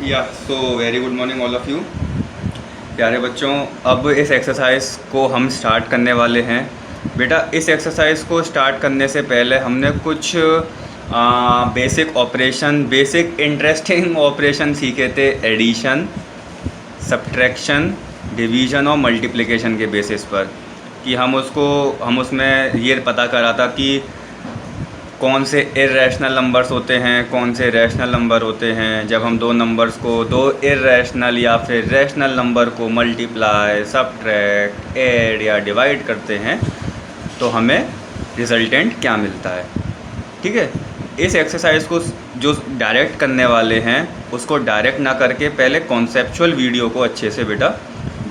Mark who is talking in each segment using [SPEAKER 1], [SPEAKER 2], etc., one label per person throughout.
[SPEAKER 1] या so very good morning all of you प्यारे बच्चों। अब इस एक्सरसाइज को हम स्टार्ट करने वाले हैं। बेटा इस एक्सरसाइज को स्टार्ट करने से पहले हमने कुछ basic operation, basic interesting operation सीखे थे। एडिशन, सब्ट्रैक्शन, डिवीज़न और मल्टीप्लिकेशन के बेसिस पर कि हम उसमें ये पता करा था कि कौन से इर्रेशनल नंबर्स होते हैं, कौन से रैशनल नंबर होते हैं। जब हम दो नंबर्स को, दो इर्रेशनल या फिर रैशनल नंबर को मल्टीप्लाई, सब्ट्रैक्ट, ऐड या डिवाइड करते हैं तो हमें रिज़ल्टेंट क्या मिलता है। ठीक है, इस एक्सरसाइज को जो डायरेक्ट करने वाले हैं उसको डायरेक्ट ना करके पहले कॉन्सेप्चुअल वीडियो को अच्छे से बेटा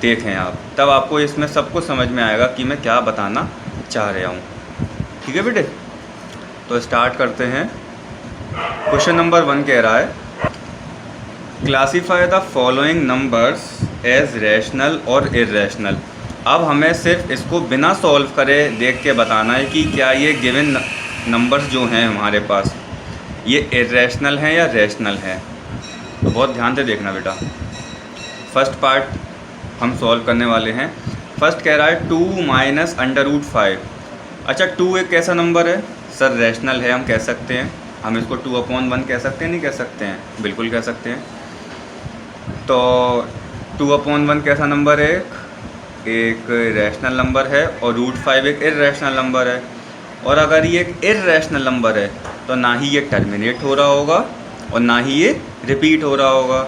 [SPEAKER 1] देखें आप, तब आपको इसमें सब कुछ समझ में आएगा कि मैं क्या बताना चाह रहा हूँ। ठीक है बेटे, तो स्टार्ट करते हैं। क्वेश्चन नंबर 1 कह रहा है classify the following numbers as rational और इर्रेशनल। अब हमें सिर्फ इसको बिना सॉल्व करे देख के बताना है कि क्या ये गिवन नंबर्स जो हैं हमारे पास ये इर्रेशनल हैं या रैशनल हैं। तो बहुत ध्यान से देखना बेटा। फर्स्ट पार्ट हम सॉल्व करने वाले हैं। फर्स्ट कह रहा है 2 माइनस √5। अच्छा, 2 एक कैसा नंबर है सर? रैशनल है, हम कह सकते हैं। हम इसको 2/1 कह सकते हैं, नहीं कह सकते हैं? बिल्कुल कह सकते हैं। तो 2/1 कैसा नंबर है? एक रैशनल नंबर है और √5 एक इर्रेशनल नंबर है। और अगर ये एक इर्रेशनल नंबर है तो ना ही ये टर्मिनेट हो रहा होगा और ना ही ये रिपीट हो रहा होगा।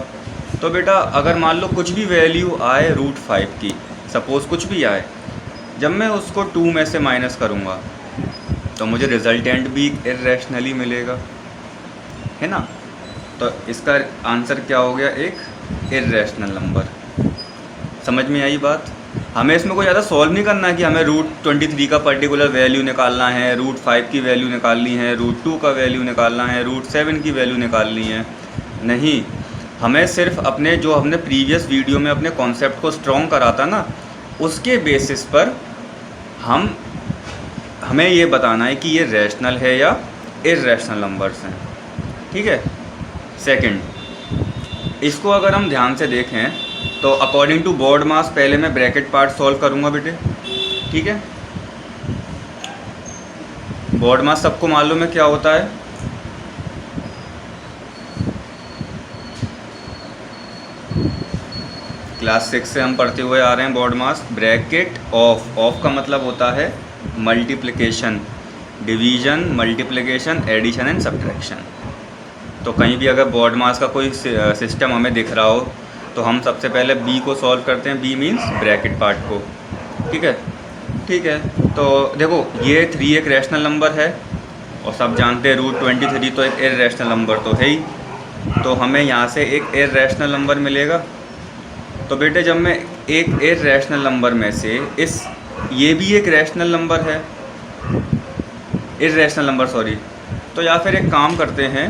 [SPEAKER 1] तो बेटा अगर मान लो कुछ भी वैल्यू आए √5 की, सपोज़ कुछ भी आए, जब मैं उसको 2 में से माइनस करूँगा तो मुझे रिज़ल्टेंट भी इर्रेशनली मिलेगा, है ना। तो इसका आंसर क्या हो गया? एक इर्रेशनल नंबर। समझ में आई बात? हमें इसमें कोई ज़्यादा सॉल्व नहीं करना कि हमें √23 का पर्टिकुलर वैल्यू निकालना है, √5 की वैल्यू निकालनी है, √2 का वैल्यू निकालना है, √7 की वैल्यू निकालनी है। नहीं, हमें सिर्फ अपने जो हमने प्रीवियस वीडियो में अपने कॉन्सेप्ट को स्ट्रॉन्ग करा था ना, उसके बेसिस पर हमें ये बताना है कि ये रैशनल है या इर्रेशनल नंबर्स हैं। ठीक है। सेकंड, इसको अगर हम ध्यान से देखें तो अकॉर्डिंग टू बोर्ड मास पहले मैं ब्रैकेट पार्ट सॉल्व करूँगा बेटे। ठीक है, बोर्ड मास सबको मालूम है क्या होता है? क्लास 6 से हम पढ़ते हुए आ रहे हैं। बोर्ड मास ब्रैकेट ऑफ का मतलब होता है multiplication, division, multiplication, addition and subtraction. तो कहीं भी अगर बोर्ड मास का कोई सिस्टम हमें दिख रहा हो तो हम सबसे पहले बी को सॉल्व करते हैं। बी मीन्स ब्रैकेट पार्ट को। ठीक है, ठीक है। तो देखो ये 3 एक रैशनल नंबर है और सब जानते हैं √23 तो एक इर्रेशनल नंबर तो है ही। तो हमें यहाँ से एक इर्रेशनल नंबर मिलेगा। तो बेटे जब मैं एक इर्रेशनल नंबर में से ये भी एक रैशनल नंबर है, इर्रेशनल नंबर सॉरी, तो या फिर एक काम करते हैं।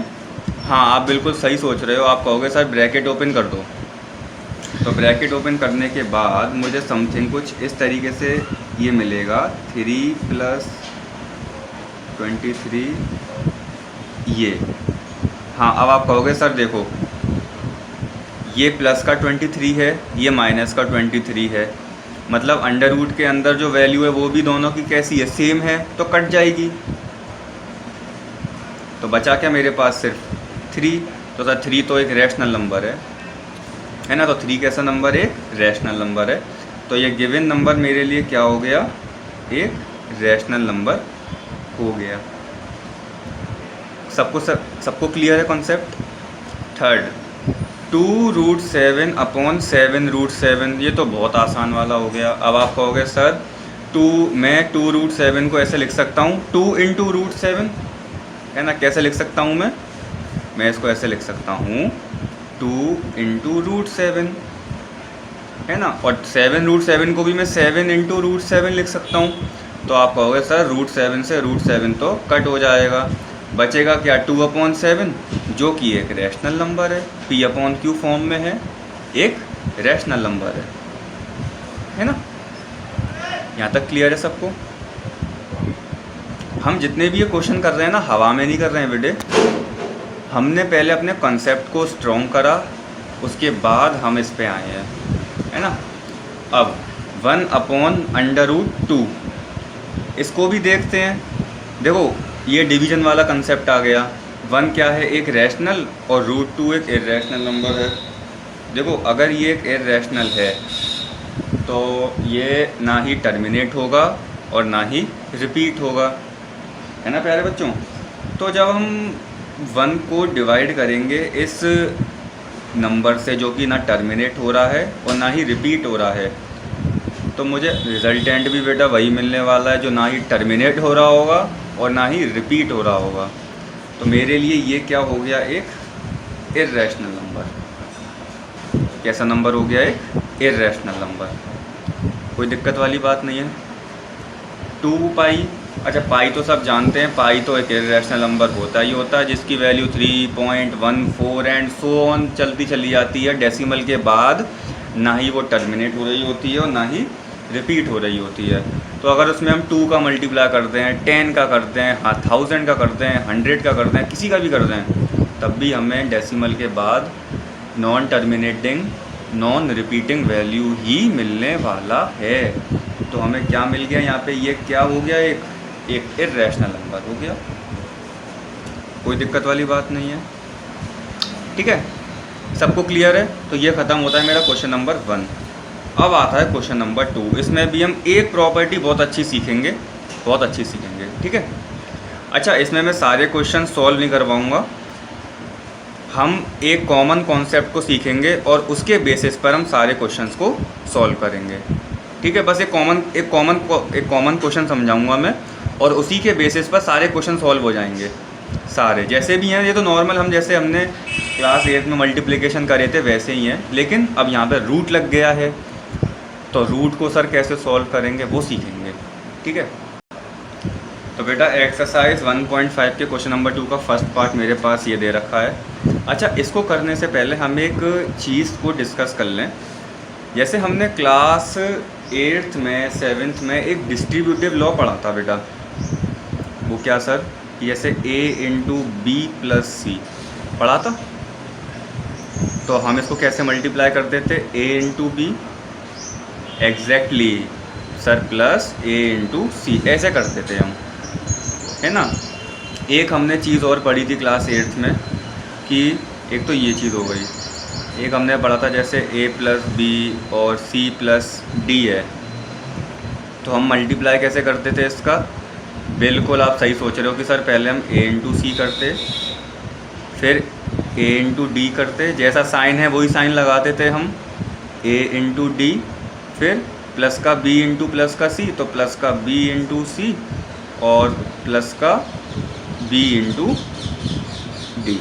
[SPEAKER 1] हाँ, आप बिल्कुल सही सोच रहे हो। आप कहोगे सर ब्रैकेट ओपन कर दो। तो ब्रैकेट ओपन करने के बाद मुझे समथिंग कुछ इस तरीके से ये मिलेगा, 3 + 23 ये। हाँ, अब आप कहोगे सर देखो ये प्लस का 23 है, ये माइनस का 23 है, मतलब अंडर रूट के अंदर जो वैल्यू है वो भी दोनों की कैसी है? सेम है, तो कट जाएगी। तो बचा क्या मेरे पास? सिर्फ 3। तो सर 3 तो एक रैशनल नंबर है ना। तो 3 कैसा नंबर? एक रैशनल नंबर है। तो ये गिवन नंबर मेरे लिए क्या हो गया? एक रैशनल नंबर हो गया। सबको क्लियर है कॉन्सेप्ट? थर्ड, 2√7 / 7√7, ये तो बहुत आसान वाला हो गया। अब आप कहोगे सर मैं 2√7 को ऐसे लिख सकता हूँ 2 × √7, है ना। कैसे लिख सकता हूँ मैं इसको ऐसे लिख सकता हूँ 2 × √7, है ना। और 7√7 को भी मैं 7 × √7 लिख सकता हूँ। तो आप कहोगे सर √7 से √7 तो कट हो जाएगा, बचेगा क्या? 2/7, जो कि एक रैशनल नंबर है, P/Q फॉर्म में है, एक रैशनल नंबर है ना। यहाँ तक क्लियर है सबको? हम जितने भी ये क्वेश्चन कर रहे हैं ना, हवा में नहीं कर रहे हैं बेटे। हमने पहले अपने कॉन्सेप्ट को स्ट्रॉन्ग करा, उसके बाद हम इस पे आए हैं, है ना। अब 1/√2 इसको भी देखते हैं। देखो ये डिवीज़न वाला कंसेप्ट आ गया। 1 क्या है, एक रैशनल, और √2 एक इर्रेशनल नंबर है। देखो अगर ये एक इर्रेशनल है तो ये ना ही टर्मिनेट होगा और ना ही रिपीट होगा, है ना प्यारे बच्चों। तो जब हम 1 को डिवाइड करेंगे इस नंबर से जो कि ना टर्मिनेट हो रहा है और ना ही रिपीट हो रहा है, तो मुझे रिजल्टेंट भी बेटा वही मिलने वाला है जो ना ही टर्मिनेट हो रहा होगा और ना ही रिपीट हो रहा होगा। तो मेरे लिए ये क्या हो गया, एक इर्रेशनल नंबर। कैसा नंबर हो गया, एक इर्रेशनल नंबर। कोई दिक्कत वाली बात नहीं है। 2 पाई, अच्छा पाई तो सब जानते हैं, पाई तो एक इर्रेशनल नंबर होता ही होता है जिसकी वैल्यू 3.14 एंड सो ऑन चलती चली जाती है। डेसिमल के बाद ना ही वो टर्मिनेट हो रही होती है और ना ही रिपीट हो रही होती है। तो अगर उसमें हम 2 का मल्टीप्लाई करते हैं, 10 का करते हैं, 1000 का करते हैं, 100 का करते हैं, किसी का भी करते हैं, तब भी हमें डेसिमल के बाद non terminating non repeating value ही मिलने वाला है। तो हमें क्या मिल गया यहाँ पे, ये क्या हो गया, एक इर्रेशनल नंबर हो गया। कोई दिक्कत वाली बात नहीं है, ठीक है, सबको क्लियर है। तो ये ख़त्म होता है मेरा क्वेश्चन नंबर 1। अब आता है क्वेश्चन नंबर 2। इसमें भी हम एक प्रॉपर्टी बहुत अच्छी सीखेंगे, बहुत अच्छी सीखेंगे, ठीक है। अच्छा इसमें मैं सारे क्वेश्चन सॉल्व नहीं करवाऊँगा, हम एक कॉमन कॉन्सेप्ट को सीखेंगे और उसके बेसिस पर हम सारे क्वेश्चंस को सॉल्व करेंगे, ठीक है। बस एक कॉमन क्वेश्चन समझाऊंगा मैं और उसी के बेसिस पर सारे क्वेश्चन सॉल्व हो जाएंगे, सारे जैसे भी हैं। ये तो नॉर्मल हम जैसे हमने क्लास 8 में मल्टीप्लिकेशन करे थे वैसे ही हैं, लेकिन अब यहाँ पे रूट लग गया है तो रूट को सर कैसे सॉल्व करेंगे वो सीखेंगे, ठीक है। तो बेटा एक्सरसाइज 1.5 के क्वेश्चन नंबर 2 का फर्स्ट पार्ट मेरे पास ये दे रखा है। अच्छा इसको करने से पहले हम एक चीज़ को डिस्कस कर लें। जैसे हमने क्लास 8th में 7th में एक डिस्ट्रीब्यूटिव लॉ पढ़ा था बेटा, वो क्या सर, जैसे a × b + c पढ़ा था। तो हम इसको कैसे मल्टीप्लाई करते थे, a × b exactly sir plus a × c ऐसे करते थे हम, है ना। एक हमने चीज़ और पढ़ी थी क्लास 8th में कि एक तो ये चीज़ हो गई, एक हमने पढ़ा था जैसे a + b और c + d है, तो हम मल्टीप्लाई कैसे करते थे इसका। बिल्कुल आप सही सोच रहे हो कि सर पहले हम a × c करते, फिर a × d करते, जैसा साइन है वही साइन लगाते थे हम, a × d, फिर प्लस का b × प्लस का c, तो प्लस का b × c और प्लस का b × d।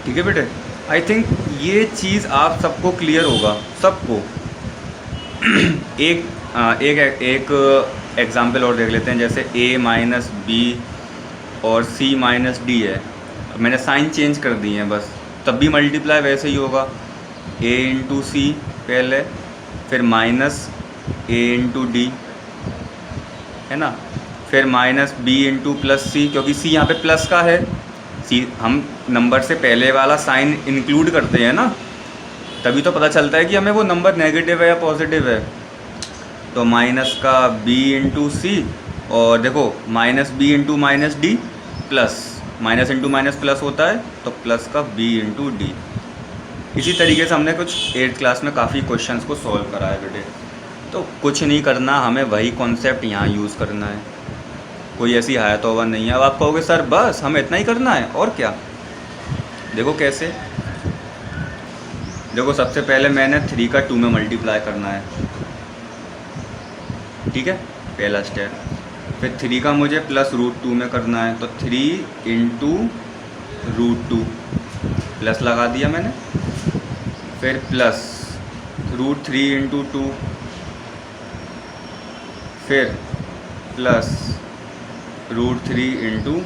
[SPEAKER 1] ठीक है बेटे, आई थिंक ये चीज़ आप सबको क्लियर होगा, सबको। एक एग्ज़ाम्पल और देख लेते हैं। जैसे a - b और c - d है, मैंने साइन चेंज कर दिए हैं बस, तब भी मल्टीप्लाई वैसे ही होगा, a × c पहले, फिर माइनस a × d, है ना, फिर माइनस b × प्लस c, क्योंकि c यहाँ पे प्लस का है, c हम नंबर से पहले वाला साइन इंक्लूड करते हैं ना, तभी तो पता चलता है कि हमें वो नंबर नेगेटिव है या पॉजिटिव है। तो माइनस का b × c और देखो minus b × -d plus minus × minus plus होता है, तो प्लस का b × d। इसी तरीके से हमने कुछ 8th क्लास में काफ़ी क्वेश्चंस को सॉल्व करा है बेटे। तो कुछ नहीं करना, हमें वही कॉन्सेप्ट यहाँ यूज़ करना है, कोई ऐसी हाया तौबा नहीं है। अब आप कहोगे सर बस हमें इतना ही करना है और क्या। देखो कैसे, देखो सबसे पहले मैंने 3 का 2 में मल्टीप्लाई करना है, ठीक है, पहला स्टेप। फिर 3 का मुझे प्लस √2 में करना है, तो 3 × √2 प्लस लगा दिया मैंने, फिर प्लस √3 × 2, फिर प्लस √3 ×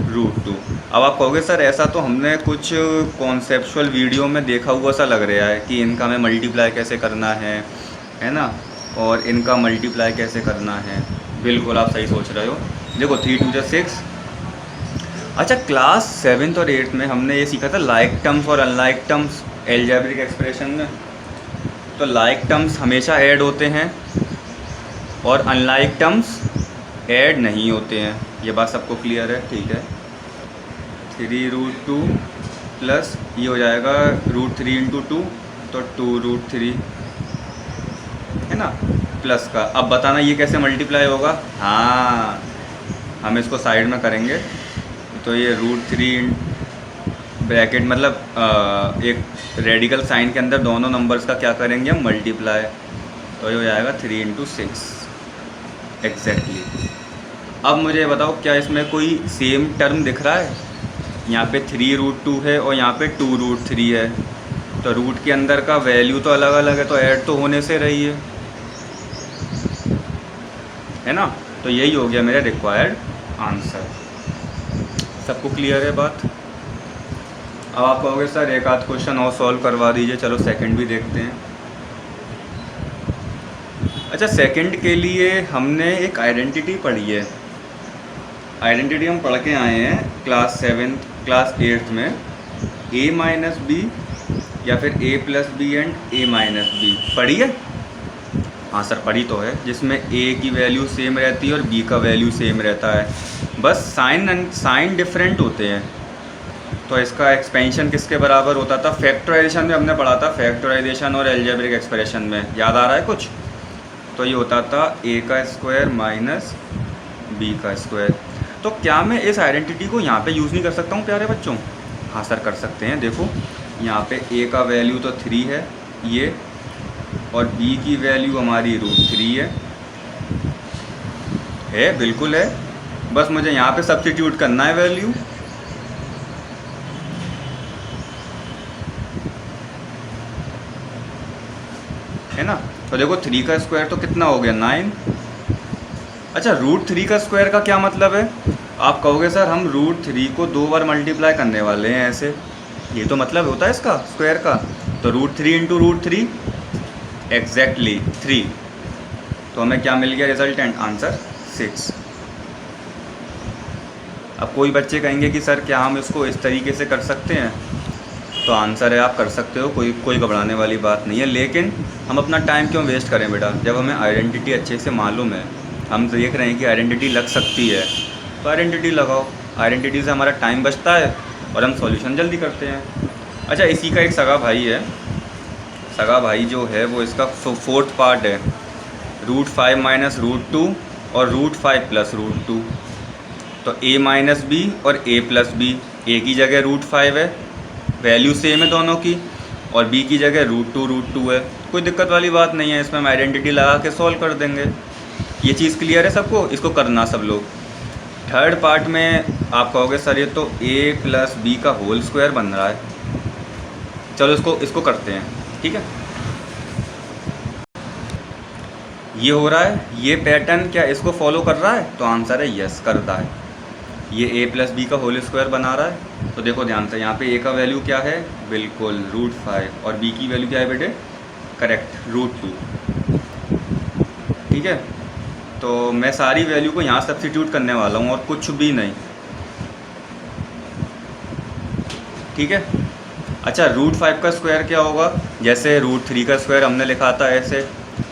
[SPEAKER 1] √2। अब आप कहोगे सर ऐसा तो हमने कुछ कॉन्सेप्चुअल वीडियो में देखा हुआ सा लग रहा है कि इनका हमें मल्टीप्लाई कैसे करना है ना, और इनका मल्टीप्लाई कैसे करना है। बिल्कुल आप सही सोच रहे हो। देखो 3 × 2 = 6 अच्छा, क्लास 7th और 8th में हमने ये सीखा था लाइक टर्म्स और अनलाइक टर्म्स एल्जेब्रिक एक्सप्रेशन में। तो लाइक टर्म्स हमेशा ऐड होते हैं और अनलाइक टर्म्स ऐड नहीं होते हैं। ये बात सबको क्लियर है? ठीक है। 3√2 प्लस ये हो जाएगा √3 इंटू 2, तो 2√3 है ना, प्लस का। अब बताना ये कैसे मल्टीप्लाई होगा। हाँ, हम इसको साइड में करेंगे। तो ये √3 ब्रैकेट मतलब एक रेडिकल साइन के अंदर दोनों नंबर्स का क्या करेंगे हम, मल्टीप्लाई। तो ये हो जाएगा 3 इंटू 6 एग्जैक्टली। अब मुझे बताओ क्या इसमें कोई सेम टर्म दिख रहा है? यहाँ पे 3√2 है और यहाँ पे 2√3 है। तो रूट के अंदर का वैल्यू तो अलग अलग है, तो ऐड तो होने से रही है ना। तो यही हो गया मेरा रिक्वायर्ड आंसर। सबको क्लियर है बात? अब आप कहोगे सर एक आध क्वेश्चन और सॉल्व करवा दीजिए। चलो सेकंड भी देखते हैं। अच्छा, सेकंड के लिए हमने एक आइडेंटिटी पढ़ी है। आइडेंटिटी हम पढ़ के आए हैं क्लास 7th क्लास 8th में, a माइनस बी या फिर a plus b and a minus b पढ़ी है? हाँ सर पढ़ी तो है, जिसमें a की वैल्यू सेम रहती है और b का वैल्यू सेम रहता है, बस साइन डिफरेंट होते हैं। तो इसका एक्सपेंशन किसके बराबर होता था? फैक्टराइजेशन में हमने पढ़ा था, फैक्टराइजेशन और एल्जेब्रिक एक्सप्रेशन में, याद आ रहा है कुछ? तो ये होता था a का स्क्वायर माइनस b का स्क्वायर। तो क्या मैं इस आइडेंटिटी को यहाँ पे यूज़ नहीं कर सकता हूँ प्यारे बच्चों? हाँ सर कर सकते हैं। देखो यहाँ पे a का वैल्यू तो 3 है ये, और b की वैल्यू हमारी √3 है, बिल्कुल है। बस मुझे यहाँ पे सब्स्टिट्यूट करना है वैल्यू। है ना। तो देखो 3 का स्क्वायर तो कितना हो गया, 9। अच्छा, √3 का स्क्वायर का क्या मतलब है? आप कहोगे सर हम √3 को 2 बार मल्टीप्लाई करने वाले हैं ऐसे, ये तो मतलब होता है इसका स्क्वायर का। तो √3 इंटू √3 एग्जैक्टली 3। तो हमें क्या मिल गया रिजल्टेंट आंसर? 6। अब कोई बच्चे कहेंगे कि सर क्या हम इसको इस तरीके से कर सकते हैं? तो आंसर है आप कर सकते हो, कोई घबराने वाली बात नहीं है। लेकिन हम अपना टाइम क्यों वेस्ट करें बेटा, जब हमें आइडेंटिटी अच्छे से मालूम है, हम देख रहे हैं कि आइडेंटिटी लग सकती है, तो आइडेंटिटी लगाओ। आइडेंटिटी से हमारा टाइम बचता है और हम सॉल्यूशन जल्दी करते हैं। अच्छा, इसी का एक सगा भाई है। सगा भाई जो है वो इसका 4th पार्ट है, √5 माइनस √2 और √5 प्लस √2। तो a माइनस बी और a प्लस बी, a की जगह √5 है, वैल्यू सेम है दोनों की, और b की जगह √2 है। कोई दिक्कत वाली बात नहीं है, इसमें हम आइडेंटिटी लगा के सॉल्व कर देंगे। ये चीज़ क्लियर है सबको? इसको करना सब लोग। थर्ड पार्ट में आप कहोगे सर ये तो a प्लस बी का होल स्क्वायर बन रहा है। चलो इसको करते हैं, ठीक है। ये हो रहा है, ये पैटर्न क्या इसको फॉलो कर रहा है? तो आंसर है यस, करता है। ये a प्लस बी का होल स्क्वायर बना रहा है। तो देखो ध्यान से, यहाँ पे a का वैल्यू क्या है? बिल्कुल √5, और b की वैल्यू क्या है बेटे? करेक्ट, √2। ठीक है। तो मैं सारी वैल्यू को यहाँ सब्स्टिट्यूट करने वाला हूँ और कुछ भी नहीं, ठीक है। अच्छा, √5 का स्क्वायर क्या होगा? जैसे √3 का स्क्वायर हमने लिखा था ऐसे,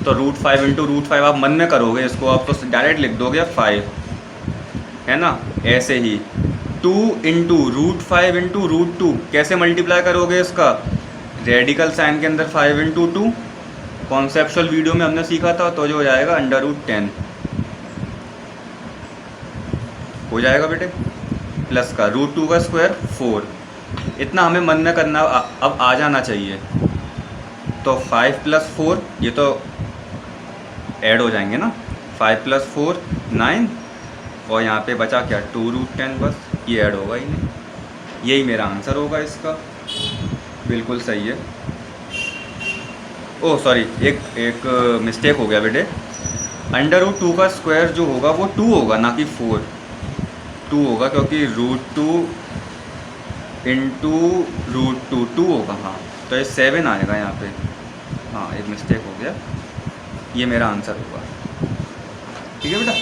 [SPEAKER 1] तो √5 इंटू √5 आप मन में करोगे इसको, आप तो डायरेक्ट लिख दोगे 5, है ना। ऐसे ही 2 इंटू √5 इंटू √2 कैसे मल्टीप्लाई करोगे इसका? रेडिकल साइन के अंदर 5 इंटू 2, कॉन्सेप्चुअल वीडियो में हमने सीखा था। तो जो हो जाएगा √10 हो जाएगा बेटे, प्लस का √2 का स्क्वायर 4। इतना हमें मन में करना अब आ जाना चाहिए। तो 5 प्लस 4 ये तो ऐड हो जाएंगे ना, 5 प्लस 4 9, और यहाँ पे बचा क्या? 2√10, बस ये ऐड होगा ही नहीं। यही मेरा आंसर होगा इसका, बिल्कुल सही है। ओह सॉरी, एक मिस्टेक हो गया बेटे। √2 का स्क्वायर जो होगा वो 2 होगा, ना कि 4। 2 होगा क्योंकि √2 इंटू √2 2 होगा। हाँ, तो ये 7 आएगा यहाँ पे। हाँ, एक मिस्टेक हो गया, ये मेरा आंसर होगा। ठीक है बेटा।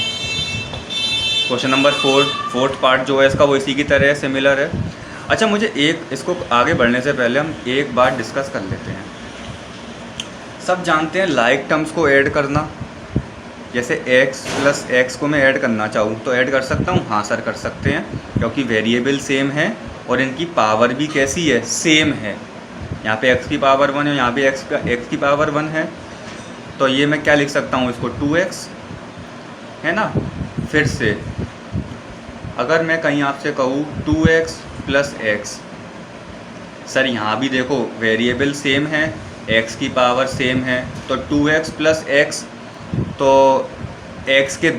[SPEAKER 1] क्वेश्चन नंबर 4 फोर्थ पार्ट जो है इसका वो इसी की तरह है, सिमिलर है। अच्छा, मुझे एक इसको आगे बढ़ने से पहले हम एक बात डिस्कस कर लेते हैं। सब जानते हैं लाइक टर्म्स को ऐड करना, जैसे x प्लस एक्स को मैं ऐड करना चाहूँ तो ऐड कर सकता हूँ? हाँ सर, कर सकते हैं, क्योंकि वेरिएबल सेम है और इनकी पावर भी कैसी है? सेम है। यहाँ पे x की पावर 1 है, यहाँ पे x की पावर 1 है, तो ये मैं क्या लिख सकता हूँ इसको? 2x है ना। फिर से अगर मैं कहीं आपसे कहूँ 2x प्लस एक्स, सर यहाँ भी देखो वेरिएबल सेम है, x की पावर सेम है, तो 2x प्लस एक्स, तो x के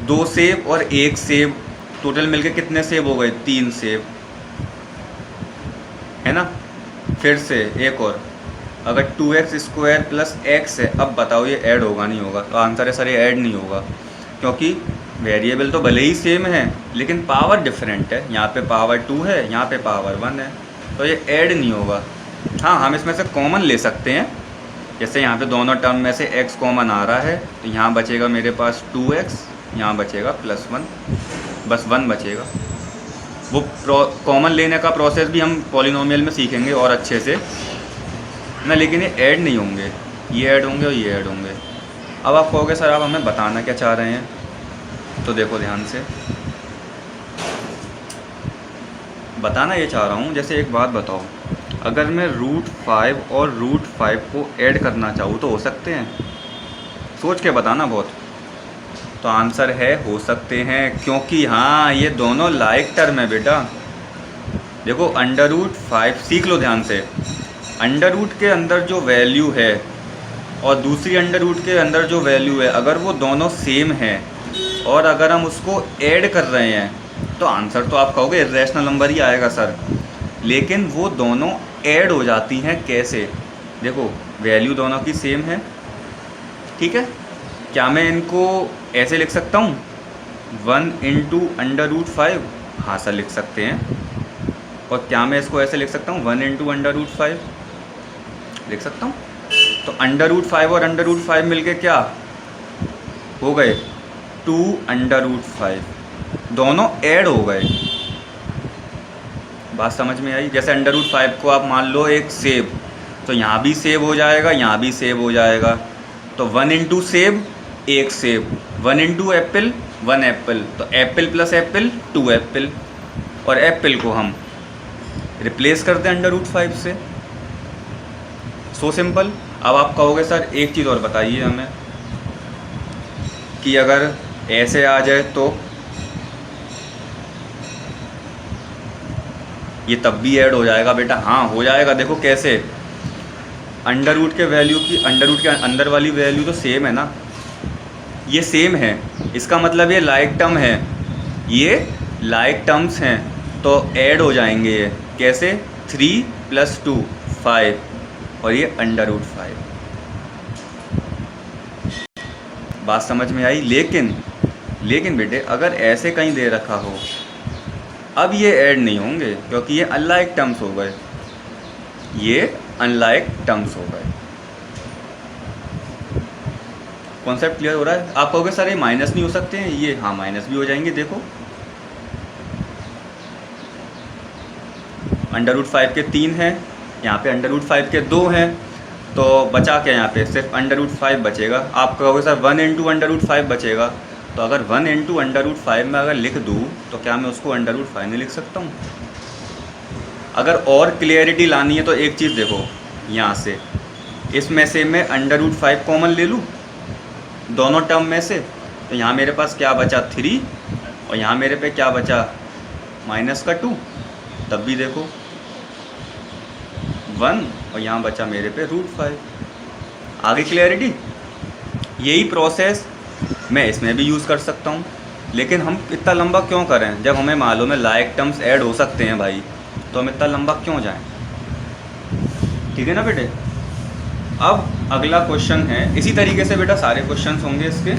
[SPEAKER 1] दो सेब और एक सेब, टोटल मिलके कितने सेब हो गए? 3 सेब, है ना। फिर से एक और, अगर 2x स्क्वायर प्लस एक्स है, अब बताओ ये ऐड होगा नहीं होगा? तो आंसर है सर ये ऐड नहीं होगा, क्योंकि वेरिएबल तो भले ही सेम है लेकिन पावर डिफरेंट है, यहाँ पे पावर 2 है, यहाँ पे पावर 1 है, तो ये ऐड नहीं होगा। हाँ, हम इसमें से कॉमन ले सकते हैं, जैसे यहाँ पे दोनों टर्म में से x कॉमन आ रहा है, तो यहाँ बचेगा मेरे पास 2x, यहाँ बचेगा प्लस 1, बस 1 बचेगा। वो कॉमन लेने का प्रोसेस भी हम पॉलिनोमियल में सीखेंगे और अच्छे से ना, लेकिन ये ऐड नहीं होंगे, ये ऐड होंगे और ये ऐड होंगे। अब आप कहोगे सर आप हमें बताना क्या चाह रहे हैं, तो देखो ध्यान से बताना ये चाह रहा हूँ। जैसे एक बात बताओ, अगर मैं √5 और √5 को ऐड करना चाहूँ तो हो सकते हैं? सोच के बताना बहुत। तो आंसर है हो सकते हैं, क्योंकि हाँ ये दोनों लाइक टर्म है बेटा। देखो √5 सीख लो ध्यान से, अंडर रूट के अंदर जो वैल्यू है और दूसरी अंडर रूट के अंदर जो वैल्यू है, अगर वो दोनों सेम है और अगर हम उसको ऐड कर रहे हैं तो आंसर तो आप कहोगे इरेशनल नंबर ही आएगा सर, लेकिन वो दोनों ऐड हो जाती हैं कैसे? देखो वैल्यू दोनों की सेम है, ठीक है। क्या मैं इनको ऐसे लिख सकता हूँ 1 × √5? हाँ सर लिख सकते हैं। और क्या मैं इसको ऐसे लिख सकता हूँ 1 × √5? लिख सकता हूँ। तो √5 और √5 मिलके क्या हो गए? 2 √5, दोनों ऐड हो गए। बात समझ में आई? जैसे √5 को आप मान लो एक सेब, तो यहाँ भी सेब हो जाएगा, यहाँ भी सेब हो जाएगा, तो 1 × सेब एक सेब, 1 × एप्पल 1 एप्पल, तो एप्पल प्लस एप्पल 2 एप्पल, और एप्पल को हम रिप्लेस करते हैं √5 से। So simple. अब आप कहोगे सर एक चीज़ और बताइए हमें कि अगर ऐसे आ जाए तो ये तब भी ऐड हो जाएगा बेटा? हाँ हो जाएगा। देखो कैसे, अंडर रूट के वैल्यू की अंडर रूट के अंदर वाली वैल्यू तो सेम है ना, ये सेम है, इसका मतलब ये लाइक टर्म है, ये लाइक टर्म्स हैं, तो ऐड हो जाएंगे ये। कैसे? 3 + 2 5 और ये √5। बात समझ में आई? लेकिन बेटे अगर ऐसे कहीं दे रखा हो, अब ये ऐड नहीं होंगे क्योंकि ये अनलाइक टर्म्स हो गए, ये अनलाइक टर्म्स हो गए। कॉन्सेप्ट क्लियर हो रहा है? आप कहोगे सर ये माइनस नहीं हो सकते हैं? ये हाँ माइनस भी हो जाएंगे। देखो √5 के 3 हैं, यहाँ पे √5 के 2 हैं, तो बचा क्या यहाँ पे? सिर्फ √5 बचेगा। आप कहोगे सर 1 × √5 बचेगा, तो अगर 1 × √5 में अगर लिख दूँ तो क्या मैं उसको √5 में लिख सकता हूँ? अगर और क्लियरिटी लानी है तो एक चीज़ देखो, यहाँ से इसमें से मैं √5 कॉमन ले लूँ दोनों टर्म में से, तो यहाँ मेरे पास क्या बचा? 3, और यहाँ मेरे पे क्या बचा? -2। तब भी देखो 1 और यहाँ बचा मेरे पे √5। आगे क्लियरिटी? यही प्रोसेस मैं इसमें भी यूज़ कर सकता हूँ, लेकिन हम इतना लंबा क्यों करें? जब हमें मालूम है लाइक टर्म्स ऐड हो सकते हैं भाई, तो हम इतना लंबा क्यों जाएं? ठीक है ना बेटे। अब अगला क्वेश्चन है, इसी तरीके से बेटा सारे क्वेश्चंस होंगे इसके।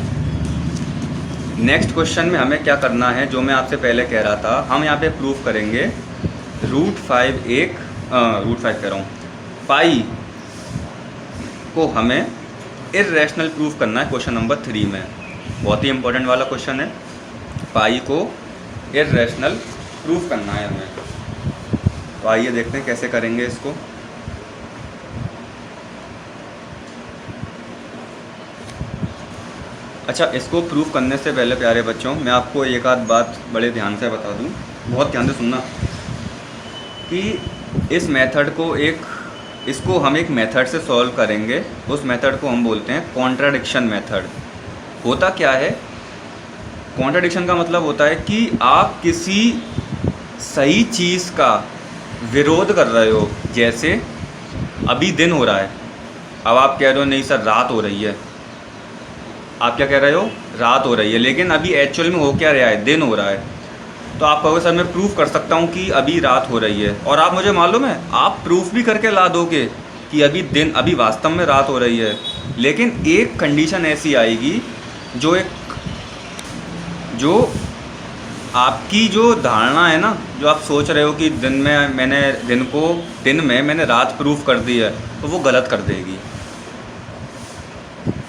[SPEAKER 1] नेक्स्ट क्वेश्चन में हमें क्या करना है, जो मैं आपसे पहले कह रहा था, हम यहाँ पे प्रूफ करेंगे √5 कह रहा हूँ, पाई को हमें इर्रेशनल प्रूफ करना है क्वेश्चन नंबर 3 में। बहुत ही इंपॉर्टेंट वाला क्वेश्चन है। पाई को इर्रेशनल प्रूफ करना है हमें। तो आइए देखते हैं कैसे करेंगे इसको। अच्छा, इसको प्रूफ करने से पहले प्यारे बच्चों मैं आपको एक आध बात बड़े ध्यान से बता दूं, बहुत ध्यान से सुनना, कि इस मेथड को इसको हम एक मेथड से सॉल्व करेंगे। उस मेथड को हम बोलते हैं कॉन्ट्राडिक्शन मेथड। होता क्या है, कॉन्ट्राडिक्शन का मतलब होता है कि आप किसी सही चीज़ का विरोध कर रहे हो। जैसे अभी दिन हो रहा है, अब आप कह रहे हो नहीं सर रात हो रही है। आप क्या कह रहे हो, रात हो रही है, लेकिन अभी एक्चुअल में हो क्या रहा है, दिन हो रहा है। तो आप कहोगे सर मैं प्रूफ कर सकता हूँ कि अभी रात हो रही है, और आप मुझे मालूम है आप प्रूफ भी करके ला दोगे कि अभी वास्तव में रात हो रही है। लेकिन एक कंडीशन ऐसी आएगी जो आपकी जो धारणा है ना, जो आप सोच रहे हो कि दिन में मैंने रात प्रूफ कर दी है, तो वो गलत कर देगी,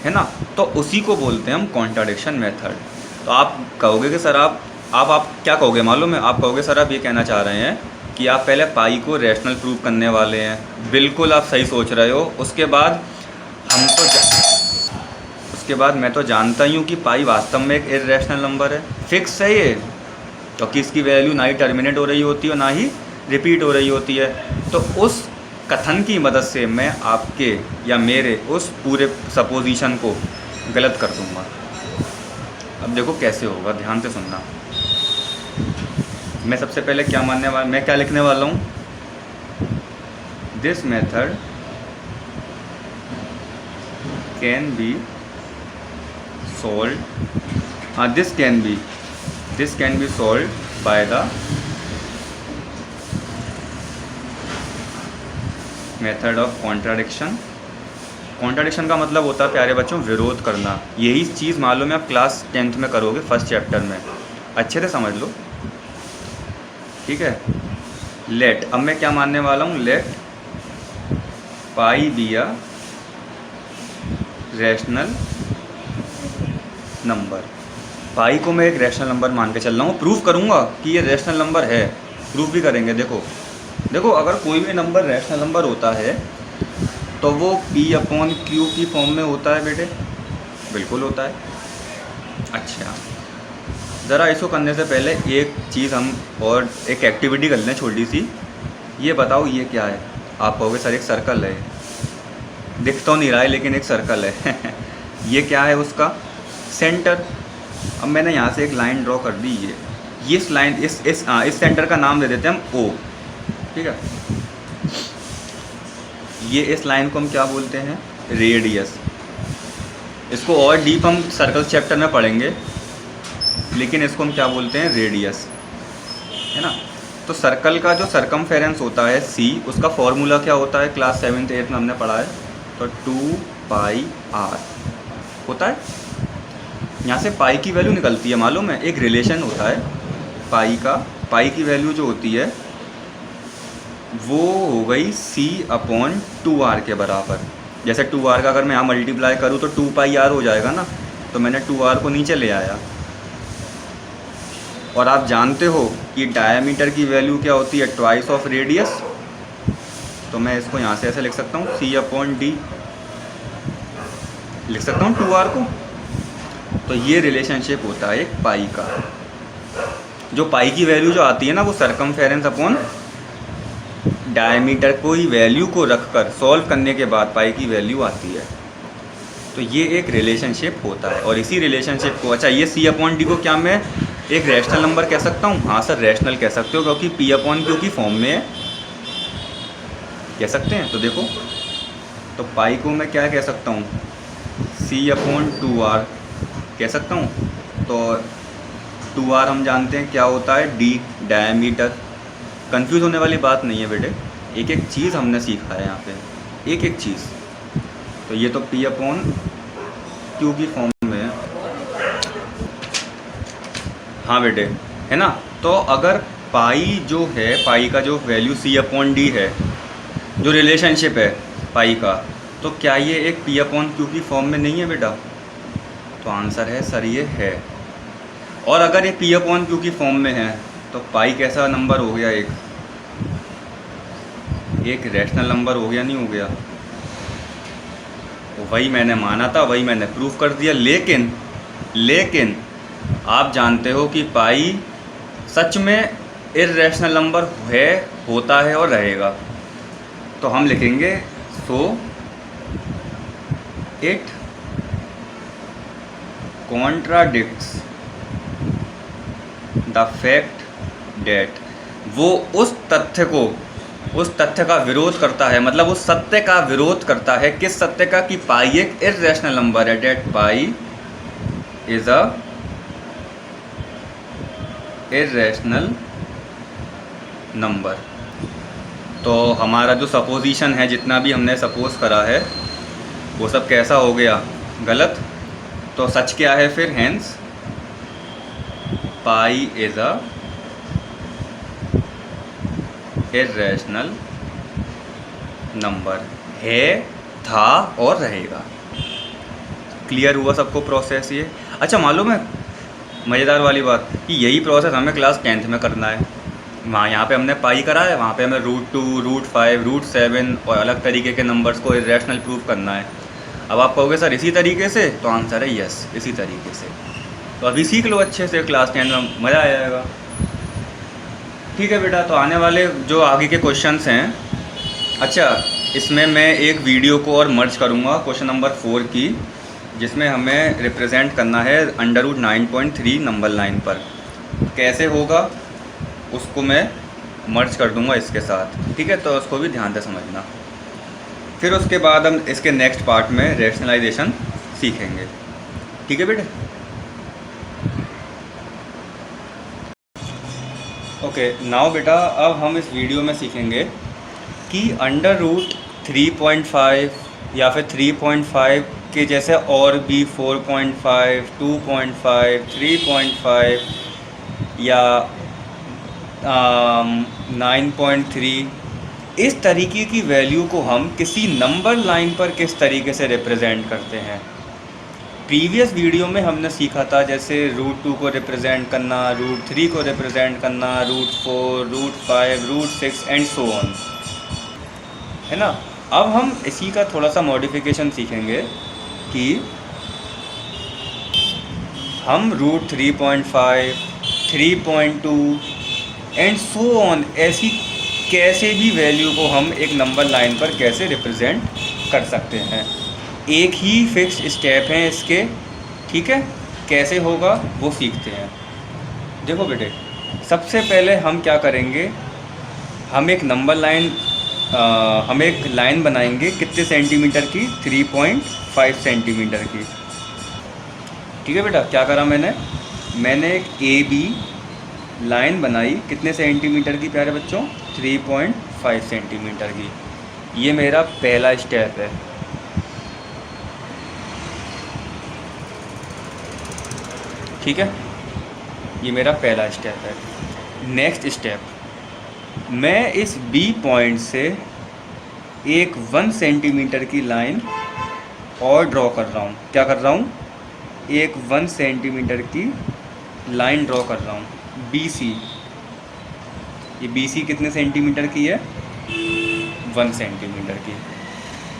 [SPEAKER 1] है ना। तो उसी को बोलते हैं हम कॉन्ट्राडिक्शन मेथड। तो आप कहोगे कि सर आप क्या कहोगे मालूम है, आप कहोगे सर आप ये कहना चाह रहे हैं कि आप पहले पाई को रैशनल प्रूव करने वाले हैं। बिल्कुल आप सही सोच रहे हो। उसके बाद मैं तो जानता ही हूँ कि पाई वास्तव में एक इर्रेशनल नंबर है, फिक्स है ये, क्योंकि इसकी वैल्यू ना ही टर्मिनेट हो रही होती है और ना ही रिपीट हो रही होती है। तो उस कथन की मदद से मैं आपके या मेरे उस पूरे सपोजिशन को गलत कर दूंगा। अब देखो कैसे होगा, ध्यान से सुनना। मैं सबसे पहले मैं क्या लिखने वाला हूँ, this method can be solve, this can be solve by the method of contradiction. Contradiction का मतलब होता है प्यारे बच्चों विरोध करना। यही चीज़ मालूम है आप क्लास 10th में करोगे, फर्स्ट चैप्टर में, अच्छे से समझ लो, ठीक है। लेट, अब मैं क्या मानने वाला हूँ, let pi be a rational number. Pi को मैं एक रैशनल नंबर मान के चल रहा हूँ, प्रूफ करूँगा कि ये रैशनल नंबर है, प्रूफ भी करेंगे। देखो अगर कोई भी नंबर रैशनल नंबर होता है तो वो P/Q की फॉर्म में होता है बेटे, बिल्कुल होता है। अच्छा, ज़रा इसको करने से पहले एक चीज़ हम और एक एक्टिविटी कर लें छोटी सी। ये बताओ ये क्या है, आप कहोगे सर एक सर्कल है, दिख तो नहीं रहा है लेकिन एक सर्कल है ये क्या है, उसका सेंटर। अब मैंने यहाँ से एक लाइन ड्रॉ कर दी, ये इस लाइन इस सेंटर का नाम दे देते हैं हम O, ठीक है। ये इस लाइन को हम क्या बोलते हैं, रेडियस। इसको और डीप हम सर्कल चैप्टर में पढ़ेंगे, लेकिन इसको हम क्या बोलते हैं, रेडियस, है ना। तो सर्कल का जो सरकमफेरेंस होता है C, उसका फॉर्मूला क्या होता है, क्लास 7th 8th में हमने पढ़ा है, तो 2πr होता है। यहाँ से पाई की वैल्यू निकलती है, मालूम है, एक रिलेशन होता है पाई की वैल्यू जो होती है वो हो गई C/2r के बराबर। जैसे 2r का अगर मैं यहाँ मल्टीप्लाई करूँ तो 2πr हो जाएगा ना, तो मैंने 2r को नीचे ले आया। और आप जानते हो कि डायमीटर की वैल्यू क्या होती है, ट्वाइस ऑफ रेडियस। तो मैं इसको यहाँ से ऐसे लिख सकता हूँ, C/D लिख सकता हूँ 2r को। तो ये रिलेशनशिप होता है एक पाई का। जो पाई की वैल्यू जो आती है ना, वो सरकमफेरेंस अपॉन डायमीटर कोई वैल्यू को रखकर सॉल्व करने के बाद पाई की वैल्यू आती है। तो ये एक रिलेशनशिप होता है। और इसी रिलेशनशिप को, अच्छा ये C/D को क्या मैं एक रैशनल नंबर कह सकता हूँ, हाँ सर रैशनल कह सकते हो, क्योंकि P/Q की फॉर्म में कह सकते हैं। तो देखो, तो पाई को मैं क्या कह सकता हूँ, C/2r कह सकता हूँ। तो 2r हम जानते हैं क्या होता है, D डायमीटर। कंफ्यूज होने वाली बात नहीं है बेटे, एक एक चीज़ हमने सीखा है यहाँ पे, एक एक चीज़। तो ये तो P/Q की फॉर्म में है, हाँ बेटे, है ना। तो अगर पाई जो है, पाई का जो वैल्यू C/D है, जो रिलेशनशिप है पाई का, तो क्या ये एक P/Q की फॉर्म में नहीं है बेटा, तो आंसर है सर ये है। और अगर ये पी अपॉन क्यू की फॉर्म में है तो पाई कैसा नंबर हो गया, एक रैशनल नंबर हो गया, नहीं हो गया? तो वही मैंने माना था, वही मैंने प्रूफ कर दिया। लेकिन आप जानते हो कि पाई सच में इर्रेशनल नंबर होता है और रहेगा। तो हम लिखेंगे so it contradicts the fact that, वो उस तथ्य का विरोध करता है, मतलब उस सत्य का विरोध करता है। किस सत्य का? कि पाई एक इर्रेशनल नंबर है, that pi is a irrational number. तो हमारा जो सपोजिशन है, जितना भी हमने सपोज करा है, वो सब कैसा हो गया? गलत। तो सच क्या है फिर? Hence pi is a irrational number, है, था और रहेगा। क्लियर हुआ सबको प्रोसेस ये? अच्छा, मालूम है मज़ेदार वाली बात कि यही प्रोसेस हमें क्लास 10th में करना है। यहाँ पे हमने पाई करा है, वहाँ पे हमें √2, √5, √7 और अलग तरीके के नंबर्स को इर्रेशनल प्रूफ करना है। अब आप कहोगे सर इसी तरीके से, तो आंसर है यस, इसी तरीके से। तो अभी सीख लो अच्छे से, क्लास 10 में मज़ा आ जाएगा। ठीक है बेटा, तो आने वाले जो आगे के क्वेश्चंस हैं, अच्छा इसमें मैं एक वीडियो को और मर्ज करूँगा क्वेश्चन नंबर 4 की, जिसमें हमें रिप्रेजेंट करना है √9.3 नंबर लाइन पर। कैसे होगा उसको मैं मर्ज कर दूंगा इसके साथ, ठीक है? तो उसको भी ध्यान से समझना। फिर उसके बाद हम इसके नेक्स्ट पार्ट में रैशनलाइजेशन सीखेंगे, ठीक है बेटे? ओके, नाउ बेटा अब हम इस वीडियो में सीखेंगे कि √3.5 या फिर 3.5 के जैसे और भी 4.5, 2.5, 3.5 या 9.3, इस तरीके की वैल्यू को हम किसी नंबर लाइन पर किस तरीके से रिप्रेजेंट करते हैं। प्रीवियस वीडियो में हमने सीखा था जैसे √2 को रिप्रेजेंट करना, √3 को रिप्रेजेंट करना, √4, √5, √6 एंड सो ऑन, है ना? अब हम इसी का थोड़ा सा मॉडिफिकेशन सीखेंगे कि हम √3.5, 3.2 एंड सो ऑन ऐसी कैसे भी वैल्यू को हम एक नंबर लाइन पर कैसे रिप्रेजेंट कर सकते हैं। एक ही फिक्स स्टेप हैं इसके, ठीक है? कैसे होगा वो सीखते हैं। देखो बेटे, सबसे पहले हम क्या करेंगे, हम एक नंबर लाइन हम एक लाइन बनाएंगे कितने सेंटीमीटर की? 3.5 सेंटीमीटर की, ठीक है बेटा? क्या करा मैंने एक AB लाइन बनाई कितने सेंटीमीटर की प्यारे बच्चों? 3.5 सेंटीमीटर की। ये मेरा पहला स्टेप है, ठीक है? ये मेरा पहला स्टेप है। नेक्स्ट स्टेप, मैं इस B पॉइंट से एक 1 सेंटीमीटर की लाइन और ड्रॉ कर रहा हूँ। क्या कर रहा हूँ? एक 1 सेंटीमीटर की लाइन ड्रॉ कर रहा हूँ, BC। ये BC कितने सेंटीमीटर की है? 1 सेंटीमीटर की।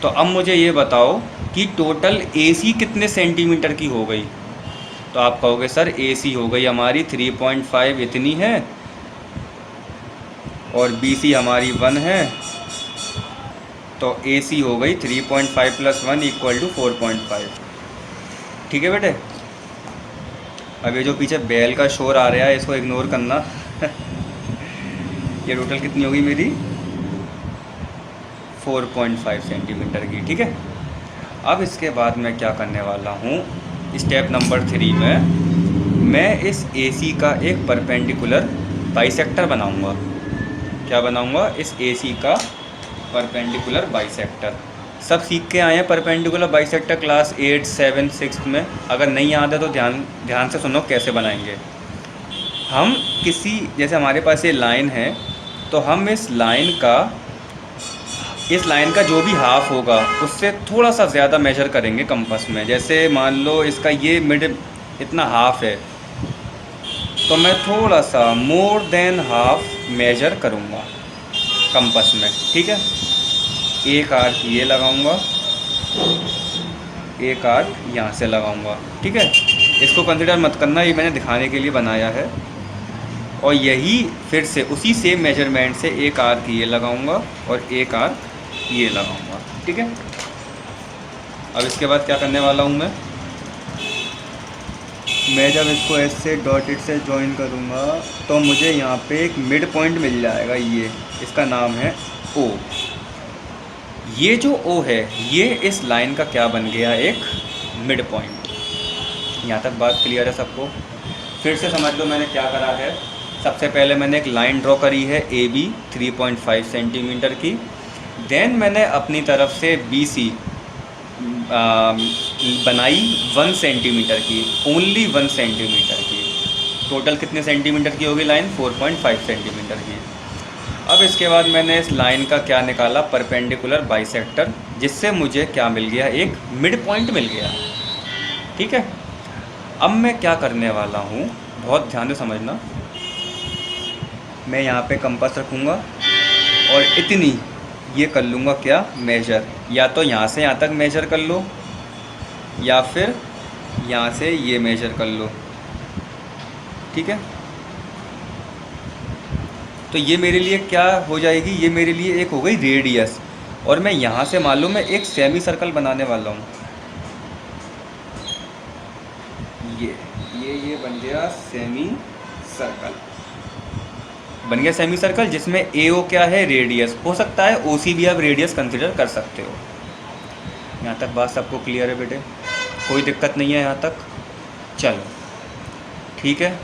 [SPEAKER 1] तो अब मुझे ये बताओ कि टोटल AC कितने सेंटीमीटर की हो गई? तो आप कहोगे सर AC हो गई हमारी 3.5 इतनी है और BC हमारी 1 है, तो AC हो गई 3.5 + 1 = 4.5, ठीक है बेटे? अब ये जो पीछे बेल का शोर आ रहा है इसको इग्नोर करना। ये टोटल कितनी होगी मेरी? 4.5 सेंटीमीटर की, ठीक है? अब इसके बाद मैं क्या करने वाला हूँ, स्टेप नंबर 3 में मैं इस AC का एक परपेंडिकुलर बाइसेक्टर बनाऊँगा। क्या बनाऊँगा? इस AC का परपेंडिकुलर बाइसेक्टर। सब सीख के आए हैं परपेंडिकुलर बाइसेक्टर क्लास 8, 7, 6 में। अगर नहीं याद है तो ध्यान से सुनो कैसे बनाएंगे। हम किसी, जैसे हमारे पास ये लाइन है, तो हम इस लाइन का इस लाइन का जो भी हाफ होगा उससे थोड़ा सा ज़्यादा मेजर करेंगे कंपास में। जैसे मान लो इसका ये मिड इतना हाफ है, तो मैं थोड़ा सा मोर देन हाफ मेजर करूँगा कंपास में। ठीक है, एक आर्क ये लगाऊंगा, एक आर्क यहाँ से लगाऊंगा। ठीक है, इसको कंसिडर मत करना, ये मैंने दिखाने के लिए बनाया है। और यही फिर से उसी सेम मेजरमेंट से एक आर्क ये लगाऊंगा और एक आर्क ये लगाऊंगा। ठीक है, अब इसके बाद क्या करने वाला हूँ मैं जब इसको ऐसे डॉटेड से जॉइन करूँगा तो मुझे यहाँ पे एक मिड पॉइंट मिल जाएगा। ये इसका नाम है ओ। ये जो ओ है ये इस लाइन का क्या बन गया, एक मिड पॉइंट। यहाँ तक बात क्लियर है सबको? फिर से समझ लो मैंने क्या करा है। सबसे पहले मैंने एक लाइन ड्रॉ करी है ए बी 3.5 सेंटीमीटर की। देन मैंने अपनी तरफ से बी सी बनाई 1 सेंटीमीटर की, ओनली 1 सेंटीमीटर की। टोटल कितने सेंटीमीटर की होगी लाइन? 4.5 सेंटीमीटर की। अब इसके बाद मैंने इस लाइन का क्या निकाला, परपेंडिकुलर बाइसेक्टर, जिससे मुझे क्या मिल गया, एक मिड पॉइंट मिल गया। ठीक है, अब मैं क्या करने वाला हूँ, बहुत ध्यान से समझना। मैं यहाँ पे कंपास रखूँगा और इतनी ये कर लूँगा क्या, मेजर। या तो यहाँ से यहाँ तक मेजर कर लो या फिर यहाँ से ये मेजर कर लो। ठीक है, तो ये मेरे लिए क्या हो जाएगी, ये मेरे लिए एक हो गई रेडियस। और मैं यहाँ से मालूम है एक सेमी सर्कल बनाने वाला हूँ। ये बन गया सेमी सर्कल, बन गया सेमी सर्कल, जिसमें ए ओ क्या है, रेडियस। हो सकता है ओ सी भी आप रेडियस कंसिडर कर सकते हो। यहाँ तक बात सबको क्लियर है बेटे? कोई दिक्कत नहीं है यहाँ तक? चलो ठीक है,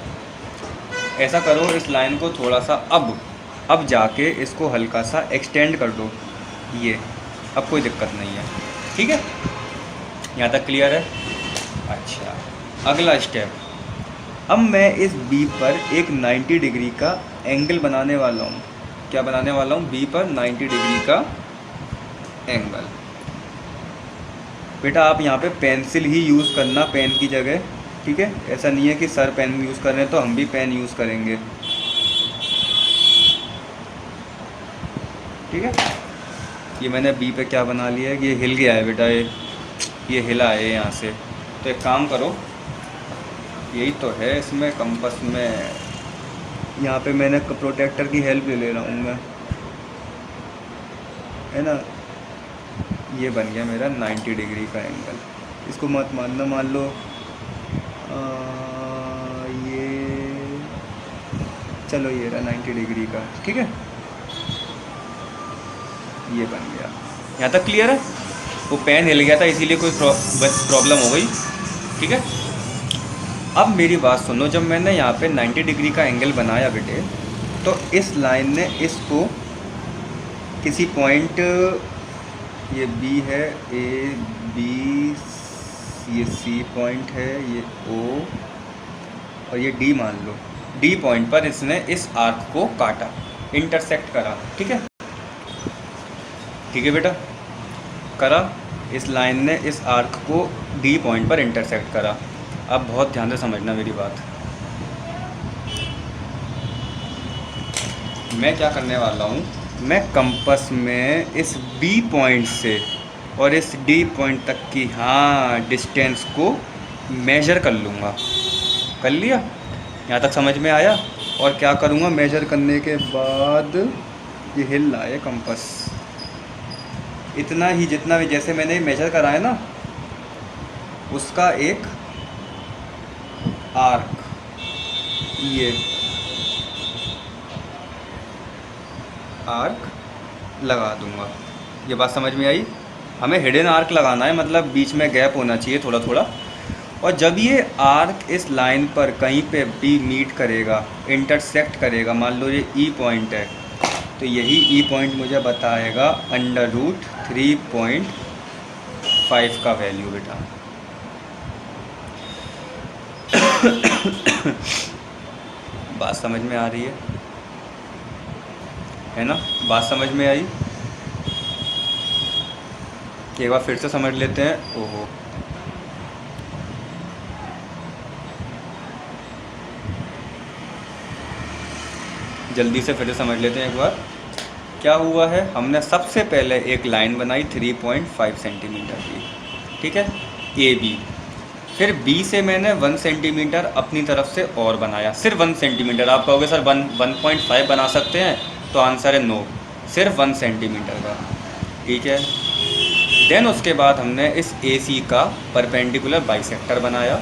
[SPEAKER 1] ऐसा करो, इस लाइन को थोड़ा सा अब जाके इसको हल्का सा एक्सटेंड कर दो। ये अब कोई दिक्कत नहीं है। ठीक है, यहाँ तक क्लियर है? अच्छा, अगला स्टेप, अब मैं इस बी पर एक 90 डिग्री का एंगल बनाने वाला हूँ। क्या बनाने वाला हूँ? बी पर 90 डिग्री का एंगल। बेटा आप यहाँ पे पेंसिल ही यूज़ करना, पेन की जगह। ठीक है, ऐसा नहीं है कि सर पेन यूज़ कर रहे हैं तो हम भी पेन यूज़ करेंगे। ठीक है, ये मैंने बी पे क्या बना लिया है, ये हिल गया है बेटा, ये हिला है यहाँ से। तो एक काम करो, यही तो है इसमें कंपास में, यहाँ पे मैंने प्रोटेक्टर की हेल्प ले रहा हूँ मैं, है ना। ये बन गया मेरा 90 डिग्री का एंगल। इसको मत मानना, मान लो ये, चलो ये रहा 90 डिग्री का। ठीक है, ये बन गया। यहाँ तक क्लियर है? वो पेन हिल गया था इसीलिए कोई प्रॉब्लम हो गई। ठीक है, अब मेरी बात सुनो, जब मैंने यहाँ पे 90 डिग्री का एंगल बनाया बेटे, तो इस लाइन ने इसको किसी पॉइंट, ये बी है, ए बी, ये सी पॉइंट है, ये ओ और ये डी मान लो, डी पॉइंट पर इसने इस आर्क को काटा, इंटरसेक्ट करा। ठीक है, ठीक है बेटा, करा। इस लाइन ने इस आर्क को डी पॉइंट पर इंटरसेक्ट करा। अब बहुत ध्यान से समझना मेरी बात। मैं क्या करने वाला हूँ, मैं कंपास में इस बी पॉइंट से और इस डी पॉइंट तक की डिस्टेंस को मेजर कर लूँगा। कर लिया? यहाँ तक समझ में आया? और क्या करूँगा, मेजर करने के बाद ये हिल रहा है कंपास, इतना ही जितना भी, जैसे मैंने मेजर करा है ना, उसका एक आर्क, ये आर्क लगा दूंगा। ये बात समझ में आई? हमें हिडन आर्क लगाना है, मतलब बीच में गैप होना चाहिए थोड़ा थोड़ा। और जब ये आर्क इस लाइन पर कहीं पे भी मीट करेगा, इंटरसेक्ट करेगा, मान लो ये ई पॉइंट है, तो यही ई पॉइंट मुझे बताएगा √3.5 का वैल्यू बेटा। बात समझ में आ रही है ना? बात समझ में आई? एक बार फिर से समझ लेते हैं। ओहो, जल्दी से फिर से समझ लेते हैं एक बार। क्या हुआ है, हमने सबसे पहले एक लाइन बनाई 3.5 सेंटीमीटर की, ठीक है, ए बी। फिर बी से मैंने 1 सेंटीमीटर अपनी तरफ से और बनाया, सिर्फ 1 सेंटीमीटर। आप कहोगे सर 1.5 बना सकते हैं, तो आंसर है नो, सिर्फ 1 सेंटीमीटर का, ठीक है। देन उसके बाद हमने इस ए सी का परपेंडिकुलर बाइसेक्टर बनाया।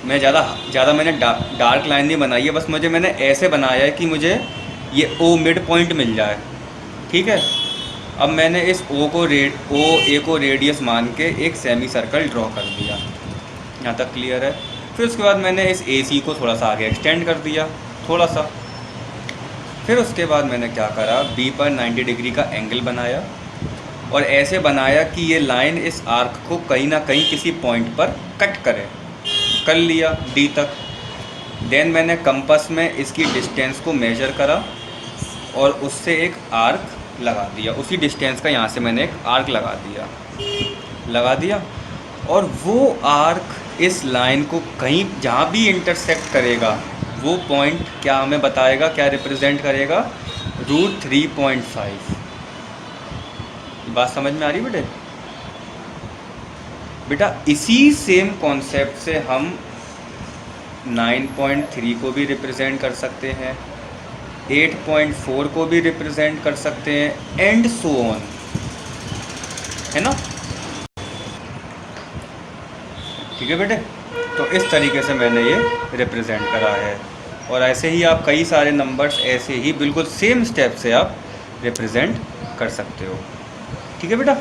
[SPEAKER 1] मैं ज़्यादा मैंने डार्क लाइन नहीं बनाई है, बस मैंने ऐसे बनाया है कि मुझे ये ओ मिड पॉइंट मिल जाए, ठीक है। अब मैंने इस ओ ए को रेडियस मान के एक सेमी सर्कल ड्रॉ कर दिया। यहाँ तक क्लियर है। फिर उसके बाद मैंने इस ए सी को थोड़ा सा आगे एक्सटेंड कर दिया, थोड़ा सा। फिर उसके बाद मैंने क्या करा, बी पर 90 डिग्री का एंगल बनाया और ऐसे बनाया कि ये लाइन इस आर्क को कहीं ना कहीं किसी पॉइंट पर कट करे। कर लिया डी तक। देन मैंने कंपास में इसकी डिस्टेंस को मेजर करा और उससे एक आर्क लगा दिया, उसी डिस्टेंस का यहाँ से मैंने एक आर्क लगा दिया। और वो आर्क इस लाइन को कहीं जहाँ भी इंटरसेक्ट करेगा, वो पॉइंट क्या हमें बताएगा, क्या रिप्रेजेंट करेगा, √3.5। बात समझ में आ रही बेटा? इसी सेम कॉन्सेप्ट से हम 9.3 को भी रिप्रेजेंट कर सकते हैं, 8.4 को भी रिप्रेजेंट कर सकते हैं, एंड सो ऑन, है ना? ठीक है बेटे, तो इस तरीके से मैंने ये रिप्रेजेंट करा है। और ऐसे ही आप कई सारे नंबर्स ऐसे ही बिल्कुल सेम स्टेप से आप रिप्रेजेंट कर सकते हो। ठीक है बेटा।